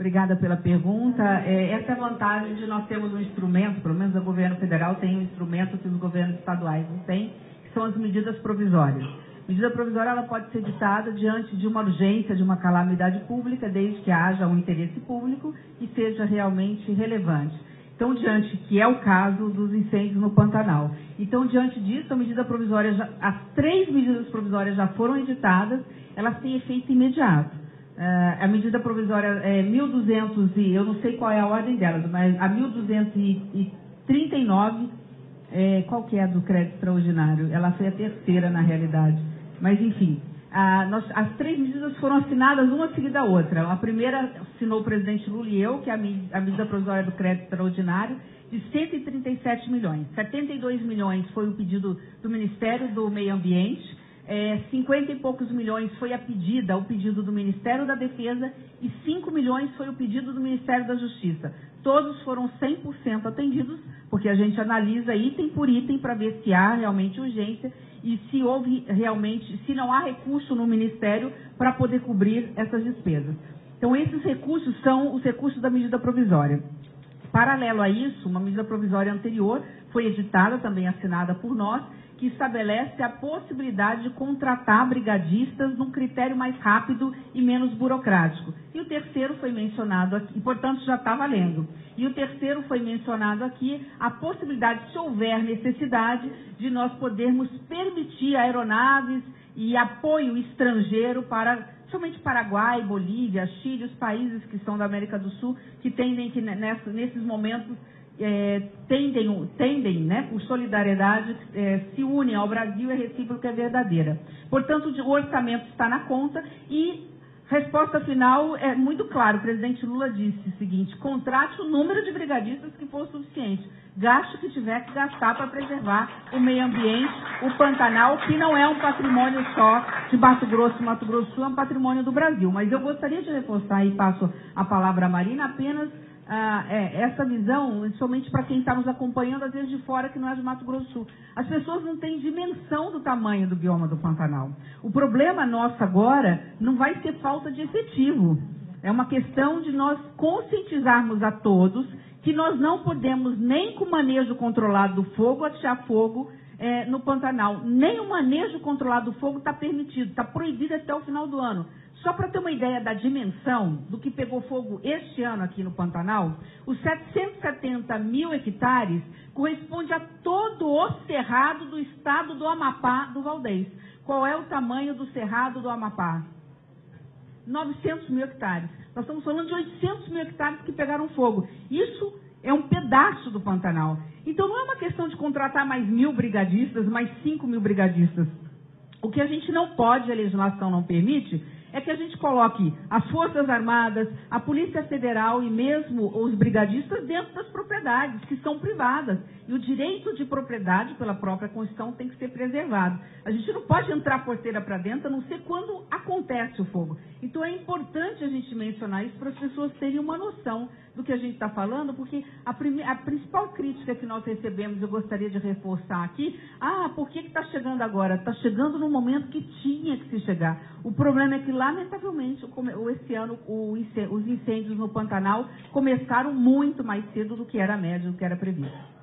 Obrigada pela pergunta. Essa é a vantagem de nós termos um instrumento, pelo menos o governo federal tem um instrumento que os governos estaduais não têm, que são as medidas provisórias. Medida provisória ela pode ser ditada diante de uma urgência, de uma calamidade pública, desde que haja um interesse público e seja realmente relevante. Então, que é o caso dos incêndios no Pantanal. Então, diante disso, a medida provisória, as 3 medidas provisórias já foram editadas, elas têm efeito imediato. A medida provisória é 1.200 e eu não sei qual é a ordem delas, mas a 1.239, qual que é a do crédito extraordinário? Ela foi a terceira, na realidade. Mas, enfim, as 3 medidas foram assinadas uma seguida da outra. A primeira assinou o presidente Lula e eu, que é a medida provisória do crédito extraordinário, de 137 milhões. 72 milhões foi o pedido do Ministério do Meio Ambiente, 50 e poucos milhões foi o pedido do Ministério da Defesa e 5 milhões foi o pedido do Ministério da Justiça. Todos foram 100% atendidos, porque a gente analisa item por item para ver se há realmente urgência e se houve realmente, se não há recurso no Ministério para poder cobrir essas despesas. Então, esses recursos são os recursos da medida provisória. Paralelo a isso, uma medida provisória anterior foi editada, também assinada por nós, que estabelece a possibilidade de contratar brigadistas num critério mais rápido e menos burocrático. E o terceiro foi mencionado aqui, portanto já está valendo. E o terceiro foi mencionado aqui, a possibilidade, se houver necessidade, de nós podermos permitir aeronaves e apoio estrangeiro para, somente Paraguai, Bolívia, Chile, os países que são da América do Sul, que tendem, nesses momentos, tendem, né, por solidariedade, se unem ao Brasil e a recíproca é verdadeira. Portanto, o orçamento está na conta e resposta final é muito clara. O presidente Lula disse o seguinte: contrate o número de brigadistas que for suficiente. Gaste o que tiver que gastar para preservar o meio ambiente, o Pantanal, que não é um patrimônio só de Mato Grosso do Sul, é um patrimônio do Brasil. Mas eu gostaria de reforçar, e passo a palavra à Marina, apenas essa visão, somente para quem está nos acompanhando, às vezes de fora, que não é de Mato Grosso do Sul. As pessoas não têm dimensão do tamanho do bioma do Pantanal. O problema nosso agora não vai ser falta de efetivo. É uma questão de nós conscientizarmos a todos que nós não podemos, nem com o manejo controlado do fogo, atirar fogo no Pantanal. Nem o manejo controlado do fogo está permitido, está proibido até o final do ano. Só para ter uma ideia da dimensão do que pegou fogo este ano aqui no Pantanal, os 770 mil hectares corresponde a todo o cerrado do estado do Amapá, do Valdez. Qual é o tamanho do cerrado do Amapá? 900 mil hectares. Nós estamos falando de 800 mil hectares que pegaram fogo. Isso é um pedaço do Pantanal. Então não é uma questão de contratar mais 1.000 brigadistas, mais 5.000 brigadistas. O que a gente não pode, a legislação não permite, é que a gente coloque as Forças Armadas, a Polícia Federal e mesmo os brigadistas dentro das propriedades, que são privadas. E o direito de propriedade, pela própria Constituição, tem que ser preservado. A gente não pode entrar a porteira para dentro, a não ser quando acontece o fogo. Então é importante a gente mencionar isso para as pessoas terem uma noção do que a gente está falando, porque a principal crítica que nós recebemos, eu gostaria de reforçar aqui, por que está chegando agora? Está chegando no momento que tinha que se chegar. O problema é que, lamentavelmente, esse ano, os incêndios no Pantanal começaram muito mais cedo do que era a média, do que era previsto.